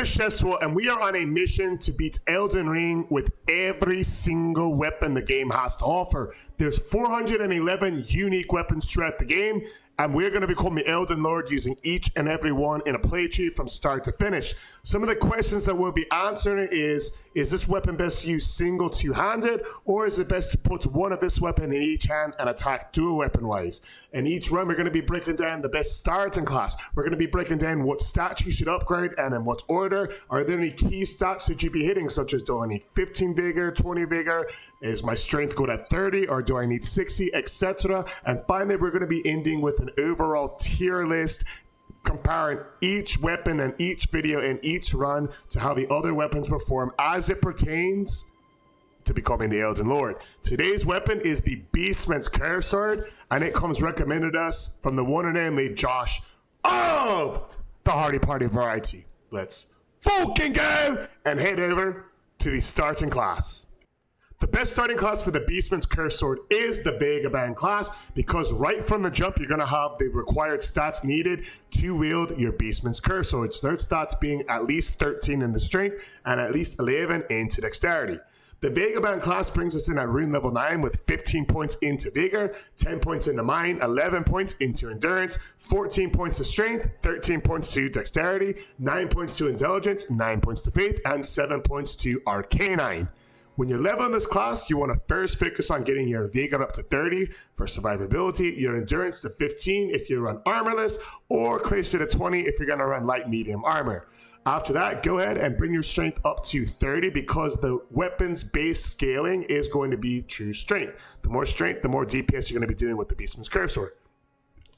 is Chef Swole, and we are on a mission to beat Elden Ring with every single weapon the game has to offer. There's 411 unique weapons throughout the game, and we're going to become the Elden Lord using each and every one in a playthrough from start to finish. Some of the questions that we'll be answering is this weapon best used single two-handed, or is it best to put one of this weapon in each hand and attack dual weapon-wise? In each run, we're going to be breaking down the best starting class. We're going to be breaking down what stats you should upgrade and in what order. Are there any key stats that you'd be hitting, such as do I need 15 vigor, 20 vigor? Is my strength good at 30, or do I need 60, etc.? And finally, we're going to be ending with an overall tier list, comparing each weapon and each video in each run to how the other weapons perform as it pertains to becoming the Elden Lord. Today's weapon is the Beastman's Curve Sword, and it comes recommended us from the one and only Josh of the Hardy Party Variety. Let's fucking go and head over to the starting class. The best starting class for the Beastman's Curve Sword is the Vagabond class, because right from the jump, you're going to have the required stats needed to wield your Beastman's Curve Sword. So their stats being at least 13 in the strength and at least 11 into dexterity. The Vagabond class brings us in at rune level 9 with 15 points into vigor, 10 points into mind, 11 points into endurance, 14 points to strength, 13 points to dexterity, 9 points to intelligence, 9 points to faith, and 7 points to arcanine. When you're leveling this class, you want to first focus on getting your vigor up to 30 for survivability, your endurance to 15 if you run armorless, or closer to 20 if you're going to run light medium armor. After that, go ahead and bring your strength up to 30, because the weapon's base scaling is going to be true strength. The more strength, the more DPS you're going to be doing with the Beastman's Curve Sword.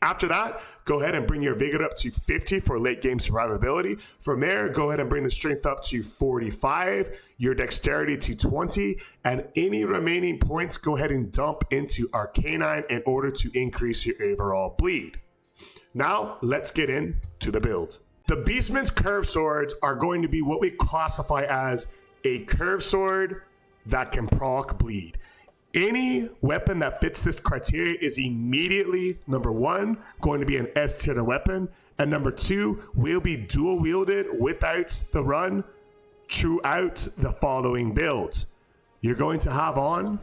After that, go ahead and bring your vigor up to 50 for late game survivability. From there, go ahead and bring the strength up to 45, your dexterity to 20, and any remaining points, go ahead and dump into arcanine in order to increase your overall bleed. Now, let's get into the build. The Beastman's Curve Swords are going to be what we classify as a curve sword that can proc bleed. Any weapon that fits this criteria is immediately, number one, going to be an S tier weapon, and number two, will be dual wielded without the run throughout the following builds. You're going to have on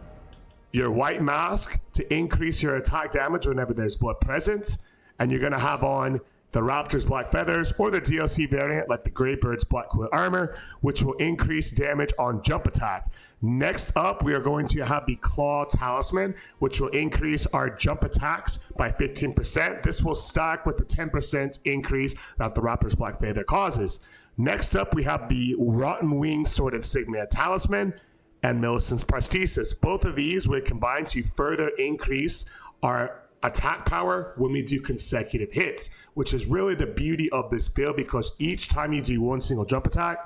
your white mask to increase your attack damage whenever there's blood present, and you're going to have on the Raptor's Black Feathers, or the DLC variant like the Greybird's Black Quill Armor, which will increase damage on jump attack. Next up, we are going to have the Claw Talisman, which will increase our jump attacks by 15%. This will stack with the 10% increase that the Raptor's Black Feather causes. Next up, we have the Rotten Wing Sword Insignia Talisman and Millicent's Prosthesis. Both of these will combine to further increase our attack power when we do consecutive hits, which is really the beauty of this build, because each time you do one single jump attack,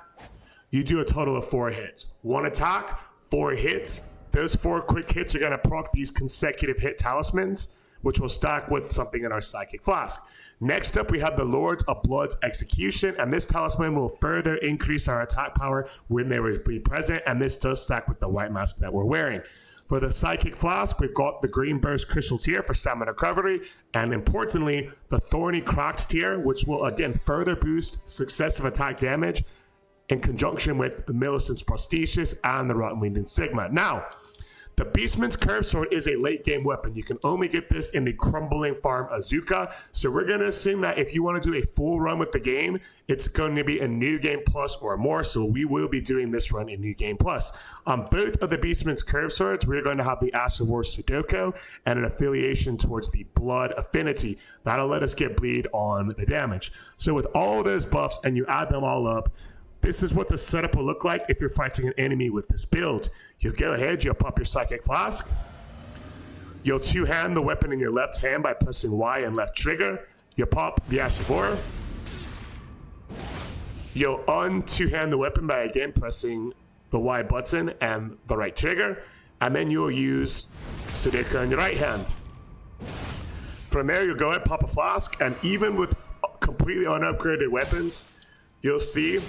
you do a total of 4 hits. One attack, 4 hits. Those 4 quick hits are going to proc these consecutive hit talismans, which will stack with something in our Psychic Flask. Next up, we have the Lords of Blood's Execution, and this talisman will further increase our attack power when they will be present, and this does stack with the white mask that we're wearing. For the Psychic Flask, we've got the Green Burst Crystal tier for stamina recovery, and importantly, the Thorny Cracks tier, which will again further boost successive attack damage in conjunction with the Millicent's Prosthesis and the Rotten Winged Insignia. Now, the Beastman's Curve Sword is a late game weapon. You can only get this in the Crumbling Farm Azuka, so we're going to assume that if you want to do a full run with the game, it's going to be a New Game Plus or more, so we will be doing this run in New Game Plus. On both of the Beastman's Curve Swords, we're going to have the Ash of War Sudoku and an affiliation towards the Blood Affinity. That'll let us get bleed on the damage. So with all those buffs, and you add them all up, this is what the setup will look like if you're fighting an enemy with this build. You'll go ahead, you'll pop your Psychic Flask. You'll two-hand the weapon in your left hand by pressing Y and left trigger. You'll pop the Ash of War. You'll un-two-hand the weapon by again pressing the Y button and the right trigger. And then you'll use Sudoku on your right hand. From there, you'll go ahead, pop a flask, and even with completely unupgraded weapons, you'll see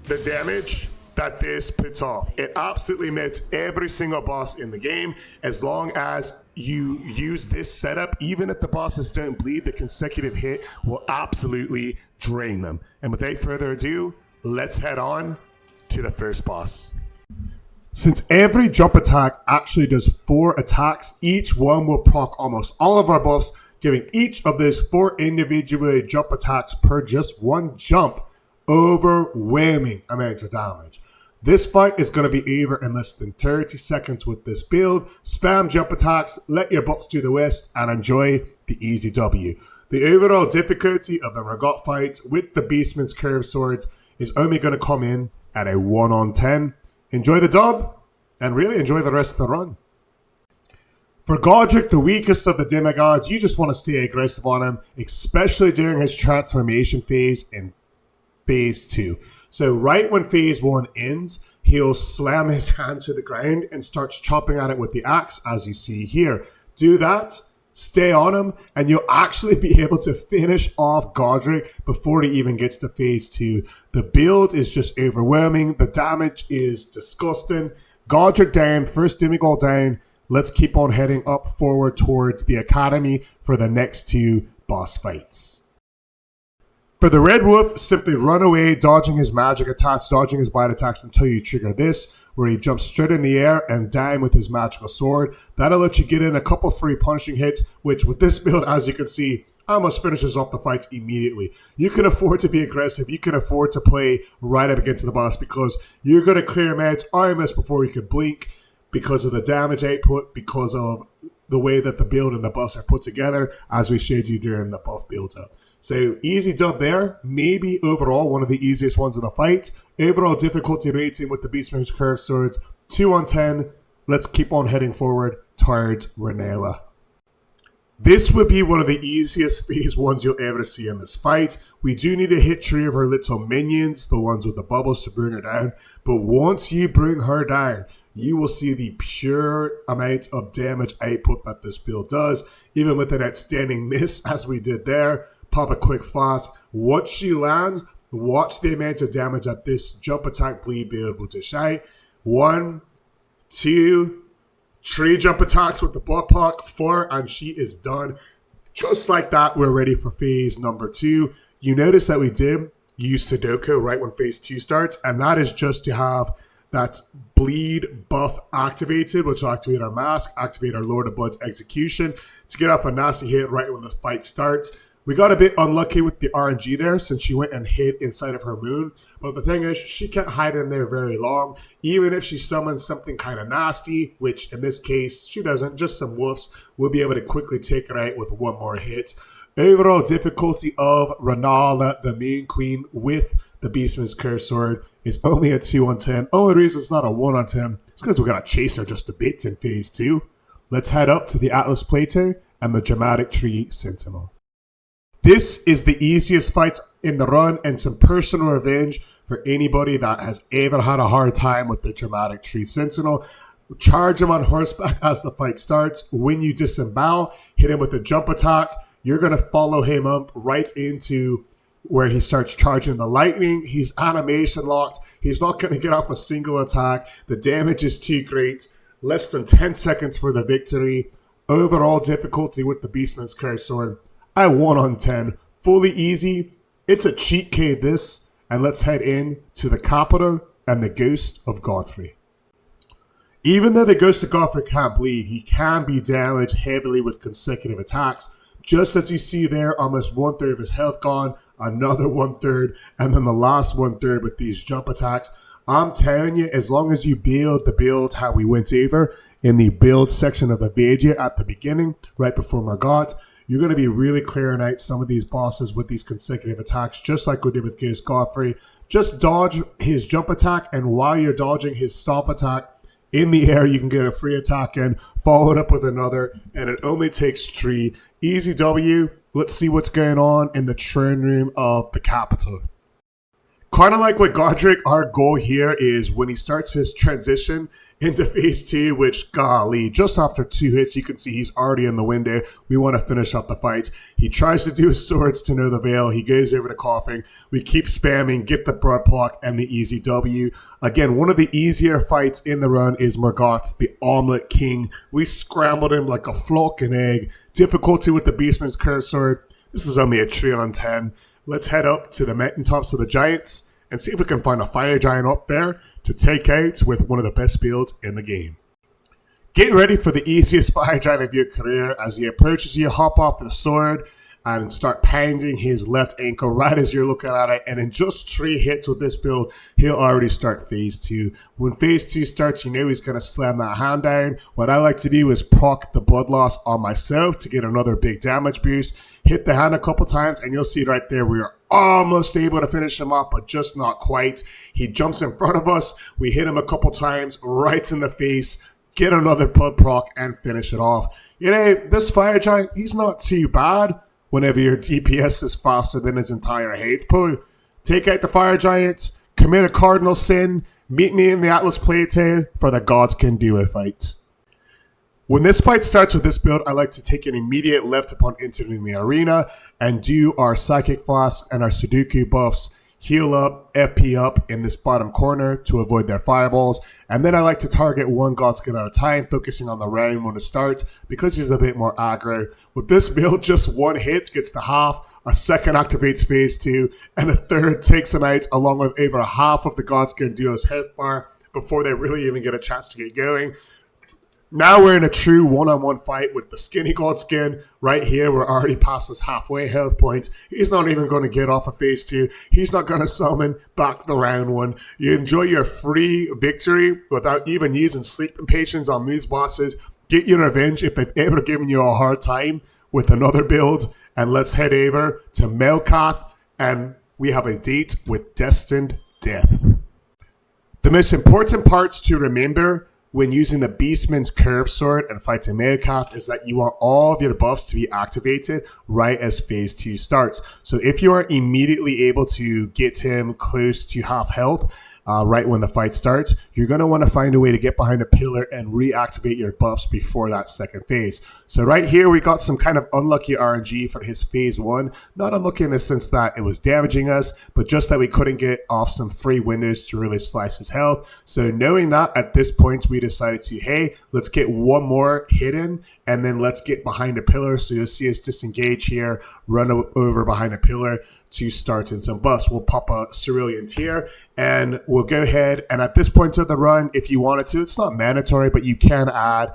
the damage that this puts off. It absolutely makes every single boss in the game. As long as you use this setup, even if the bosses don't bleed, the consecutive hit will absolutely drain them. And without further ado, let's head on to the first boss. Since every jump attack actually does 4 attacks, each one will proc almost all of our buffs, giving each of those 4 individual jump attacks per just 1 jump overwhelming amounts of damage. This fight is going to be over in less than 30 seconds with this build. Spam jump attacks, let your buffs do the rest, and enjoy the easy W. The overall difficulty of the Morgott fight with the Beastman's curved swords is only going to come in at a 1 on 10. Enjoy the dub, and really enjoy the rest of the run. For Godrick, the weakest of the demigods, you just want to stay aggressive on him, especially during his transformation phase in phase 2. So right when phase 1 ends, he'll slam his hand to the ground and starts chopping at it with the axe, as you see here. Do that, stay on him, and you'll actually be able to finish off Godrick before he even gets to phase 2. The build is just overwhelming. The damage is disgusting. Godrick down, first demigod down. Let's keep on heading up forward towards the academy for the next 2 boss fights. For the Red Wolf, simply run away, dodging his magic attacks, dodging his bite attacks until you trigger this, where he jumps straight in the air and down with his magical sword. That'll let you get in a couple free punishing hits, which with this build, as you can see, almost finishes off the fights immediately. You can afford to be aggressive. You can afford to play right up against the boss because you're going to clear him out almost before he can blink because of the damage output, because of the way that the build and the buffs are put together, as we showed you during the buff build-up. So easy dub there, maybe overall one of the easiest ones in the fight. Overall difficulty rating with the Beastman's curved swords, 2 on 10. Let's keep on heading forward towards Rennala. This would be one of the easiest phase 1s you'll ever see in this fight. We do need to hit 3 of her little minions, the ones with the bubbles, to bring her down. But once you bring her down, you will see the pure amount of damage output that this build does, even with an outstanding miss as we did there. Pop a quick fast. Once she lands, watch the amount of damage that this jump attack bleed build will dish out. 1, 2, 3 jump attacks with the butt puck, 4, and she is done. Just like that, we're ready for phase number 2. You notice that we did use Sudoku right when phase 2 starts, and that is just to have that bleed buff activated, which will activate our mask, activate our Lord of Blood's execution to get off a nasty hit right when the fight starts. We got a bit unlucky with the RNG there since she went and hid inside of her moon. But the thing is, she can't hide in there very long. Even if she summons something kind of nasty, which in this case, she doesn't, just some wolves, we'll be able to quickly take her out with 1 more hit. Overall difficulty of Rennala, the main queen, with the Beastman's curved sword is only a 2 on 10. Only reason it's not a 1 on 10 is because we're going to chase her just a bit in phase 2. Let's head up to the Atlas Plateau and the Dramatic Tree Sentinel. This is the easiest fight in the run and some personal revenge for anybody that has ever had a hard time with the Dramatic Tree Sentinel. Charge him on horseback as the fight starts. When you disembowel, hit him with a jump attack. You're going to follow him up right into where he starts charging the lightning. He's animation locked. He's not going to get off a single attack. The damage is too great. Less than 10 seconds for the victory. Overall difficulty with the Beastman's curved sword, a 1 on 10. Fully easy. It's a cheat code this. And let's head in to the capital and the Ghost of Godfrey. Even though the Ghost of Godfrey can't bleed, he can be damaged heavily with consecutive attacks. Just as you see there, almost 1/3 of his health gone, another 1/3, and then the last 1/3 with these jump attacks. I'm telling you, as long as you build the build how we went over in the build section of the video at the beginning, right before Morgott, you're going to be really clearing out some of these bosses with these consecutive attacks, just like we did with Ghost Godfrey. Just dodge his jump attack, and while you're dodging his stomp attack, in the air, you can get a free attack in, follow it up with another, and it only takes 3. Easy W. Let's see what's going on in the throne room of the capital. Kind of like with Godrick, our goal here is when he starts his transition into phase 2, which, golly, just after 2 hits, you can see he's already in the window. We want to finish up the fight. He tries to do his swords to no avail. He goes over to coughing. We keep spamming, get the broad block and the easy W. Again, one of the easier fights in the run is Morgott, the Omelette King. We scrambled him like a flock and egg. Difficulty with the Beastman's curved sword. This is only a 3 on 10. Let's head up to the mountaintops of the giants and see if we can find a fire giant up there to take out with one of the best builds in the game. Get ready for the easiest fire giant of your career. As he approaches you, hop off the sword and start pounding his left ankle right as you're looking at it. And in just 3 hits with this build, he'll already start phase 2. When phase 2 starts, you know he's going to slam that hand down. What I like to do is proc the blood loss on myself to get another big damage boost. Hit the hand a couple times, and you'll see right there we are almost able to finish him up, but just not quite. He jumps in front of us. We hit him a couple times right in the face, get another blood proc, and finish it off. You know, this fire giant, he's not too bad whenever your DPS is faster than his entire hate pool. Take out the fire giant, commit a cardinal sin, meet me in the Atlas Plateau for the Godskin Duo fight. When this fight starts with this build, I like to take an immediate left upon entering the arena and do our Psychic Flask and our Sudoku buffs, heal up, FP up in this bottom corner to avoid their fireballs. And then I like to target one Godskin at a time, focusing on the round when it starts because he's a bit more aggro. With this build, just 1 hit gets to half, a second activates phase 2, and a third takes him out along with over half of the Godskin Duo's health bar before they really even get a chance to get going. Now we're in a true one-on-one fight with the skinny Godskin. Right here, we're already past his halfway health points. He's not even going to get off of phase 2. He's not going to summon back the round 1. You enjoy your free victory without even using sleeping patience on these bosses. Get your revenge if they've ever given you a hard time with another build. And let's head over to Malkeith, and we have a date with Destined Death. The most important parts to remember when using the Beastman's curved sword and fighting Malkeith is that you want all of your buffs to be activated right as phase 2 starts. So if you are immediately able to get him close to half health right when the fight starts, you're going to want to find a way to get behind a pillar and reactivate your buffs before that second phase. So right here, we got some kind of unlucky RNG for his phase 1. Not unlucky in the sense that it was damaging us, but just that we couldn't get off some free windows to really slice his health. So knowing that, at this point, we decided to, hey, let's get one more hit in, and then let's get behind a pillar. So you'll see us disengage here, run over behind a pillar to start in some buffs. We'll pop a Cerulean Tier, and we'll go ahead, and at this point of the run, if you wanted to, it's not mandatory, but you can add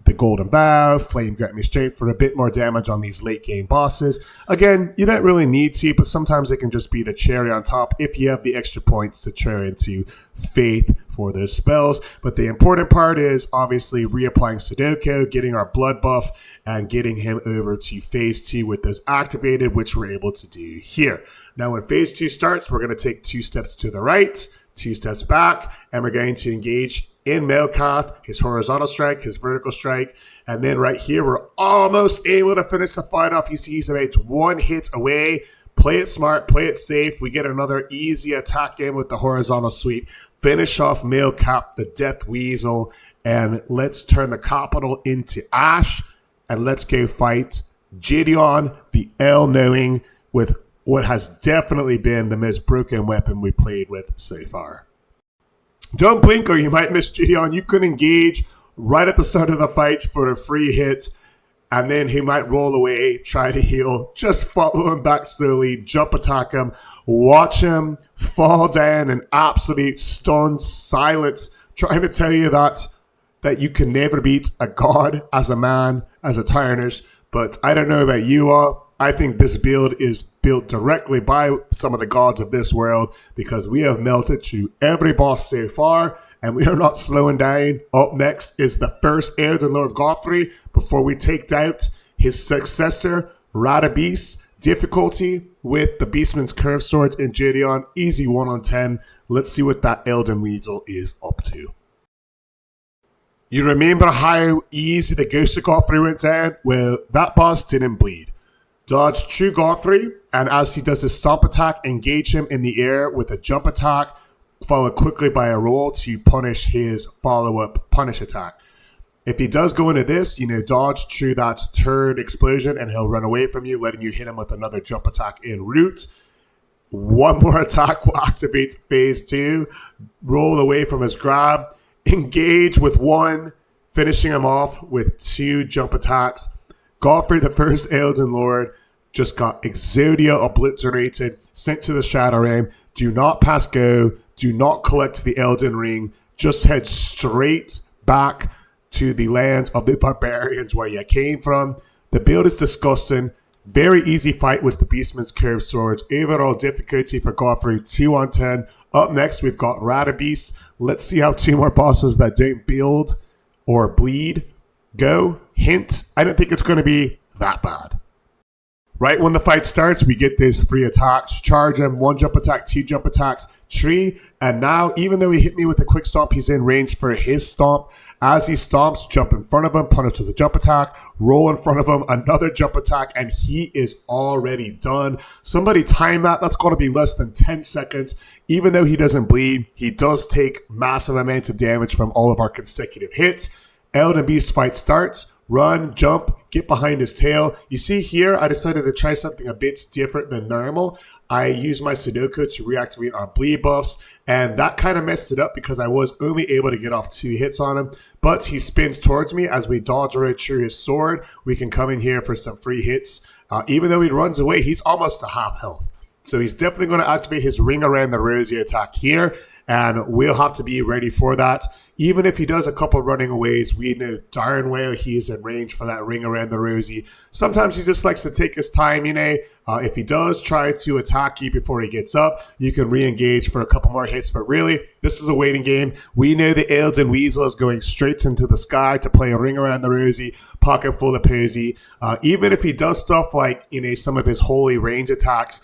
the Golden Bow, Flame Grant Me Strength for a bit more damage on these late game bosses. Again, you don't really need to, but sometimes it can just be the cherry on top if you have the extra points to turn into Faith for those spells. But the important part is obviously reapplying Sudoku, getting our blood buff, and getting him over to phase 2 with those activated, which we're able to do here. Now when phase 2 starts, we're going to take 2 steps to the right, 2 steps back, and we're going to engage in Malkeith, his horizontal strike, his vertical strike, and then right here, we're almost able to finish the fight off. You see he's about 1 hit away. Play it smart, play it safe. We get another easy attack in with the horizontal sweep. Finish off Malkeith, the Death Weasel, and let's turn the capital into ash, and let's go fight Gideon, the all-knowing, with what has definitely been the most broken weapon we played with so far. Don't blink or you might miss Gideon. You can engage right at the start of the fight for a free hit, and then he might roll away, try to heal. Just follow him back slowly, jump attack him, watch him fall down in absolute stunned silence, trying to tell you that you can never beat a god as a man, as a Tyranish. But I don't know about you all. I think this build is built directly by some of the gods of this world because we have melted through every boss so far, and we are not slowing down. Up next is the first Elden Lord Godfrey before we take out his successor, Elden Beast. Difficulty with the Beastman's curved swords in Gideon, easy 1 on 10. Let's see what that Elden Weasel is up to. You remember how easy the Ghost of Godfrey went down? Well, that boss didn't bleed. Dodge True Godfrey, and as he does his stomp attack, engage him in the air with a jump attack. followed quickly by a roll to punish his follow-up punish attack. If he does go into this, dodge through that third explosion and he'll run away from you, letting you hit him with another jump attack en route. One more attack will activate phase 2, roll away from his grab, engage with 1, finishing him off with 2 jump attacks. Godfrey, the first Elden Lord, just got Exodia obliterated, sent to the Shadow Realm. Do not pass go, do not collect the Elden Ring, just head straight back to the land of the barbarians where you came from. The build is disgusting. Very easy fight with the Beastman's curved swords. Overall difficulty for Godfrey, 2 on 10. Up next, we've got Elden Beast. Let's see how 2 more bosses that don't build or bleed go. Hint, I don't think it's going to be that bad. Right when the fight starts, we get these 3 attacks. Charge him, 1 jump attack, 2 jump attacks, 3. And now, even though he hit me with a quick stomp, he's in range for his stomp. As he stomps, jump in front of him, punish with a jump attack, roll in front of him, another jump attack, and he is already done. Somebody time that. That's going to be less than 10 seconds. Even though he doesn't bleed, he does take massive amounts of damage from all of our consecutive hits. Elden Beast fight starts. Run, jump, get behind his tail. You see here, I decided to try something a bit different than normal. I used my Sudoku to reactivate our bleed buffs, and that kind of messed it up because I was only able to get off 2 hits on him. But he spins towards me as we dodge right through his sword. We can come in here for some free hits. Even though he runs away, he's almost to half health. So he's definitely going to activate his Ring Around the Rosie attack here, and we'll have to be ready for that. Even if he does a couple running aways, we know darn well he is in range for that Ring Around the Rosie. Sometimes he just likes to take his time, If he does try to attack you before he gets up, you can re-engage for a couple more hits. But really, this is a waiting game. We know the Elden Weasel is going straight into the sky to play a Ring Around the Rosie, pocket full of posy. Even if he does stuff like, some of his holy range attacks,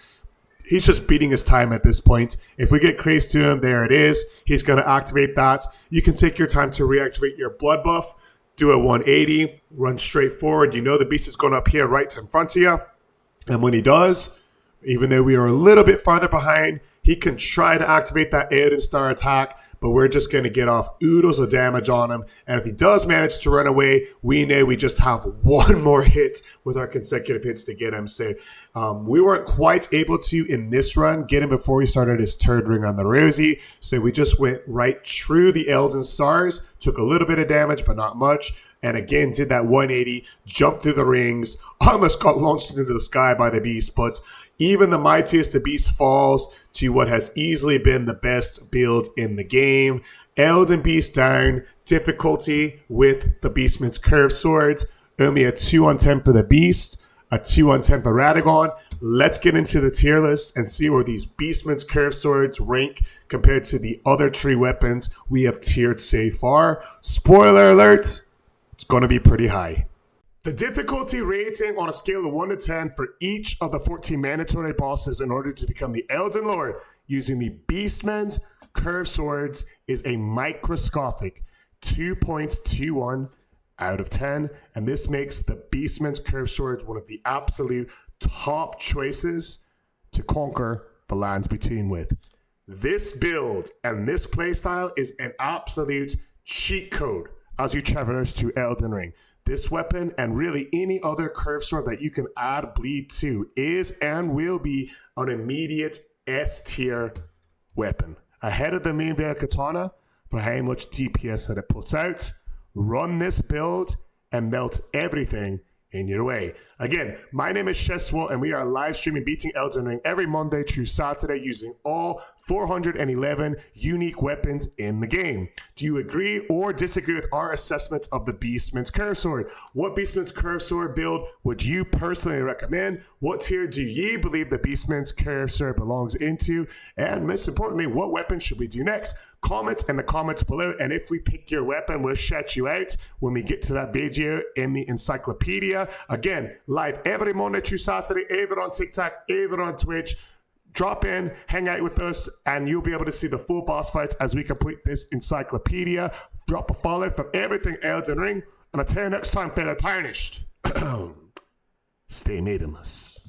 he's just beating his time at this point. If we get close to him, there it is. He's going to activate that. You can take your time to reactivate your blood buff, do a 180, run straight forward. The beast is going to appear right in front of you. And when he does, even though we are a little bit farther behind, he can try to activate that Elden Star attack, but we're just going to get off oodles of damage on him. And if he does manage to run away, we know we just have 1 more hit with our consecutive hits to get him. So we weren't quite able to, in this run, get him before he started his 3rd Ring on the Rosie. So we just went right through the Elden Stars, took a little bit of damage, but not much. And again, did that 180, jumped through the rings, almost got launched into the sky by the beast, but even the mightiest of beast falls to what has easily been the best build in the game. Elden Beast down, difficulty with the Beastman's curved swords, only a 2 on 10 for the beast, a 2 on 10 for Radagon. Let's get into the tier list and see where these Beastman's curved swords rank compared to the other 3 weapons we have tiered so far. Spoiler alert, it's going to be pretty high. The difficulty rating on a scale of 1 to 10 for each of the 14 mandatory bosses in order to become the Elden Lord using the Beastman's curved swords is a microscopic 2.21 out of 10. And this makes the Beastman's curved swords one of the absolute top choices to conquer the lands between with. This build and this playstyle is an absolute cheat code as you traverse to Elden Ring. This weapon, and really any other curved sword that you can add bleed to, is and will be an immediate S tier weapon. Ahead of the main veil katana for how much DPS that it puts out. Run this build and melt everything in your way. Again, my name is Sheswell, and we are live streaming Beating Elden Ring every Monday through Saturday using all 411 unique weapons in the game. Do you agree or disagree with our assessment of the Beastman's Curved Sword? What Beastman's Curved Sword build would you personally recommend? What tier do ye believe the Beastman's Curved Sword belongs into? And most importantly, what weapon should we do next? Comment in the comments below, and if we pick your weapon, we'll shout you out when we get to that video in the encyclopedia. Again, live every Monday through Saturday, either on TikTok, either on Twitch. Drop in, hang out with us, and you'll be able to see the full boss fights as we complete this encyclopedia. Drop a follow for everything Elden Ring, and I'll tell you next time, fellow tarnished. Stay maidenless.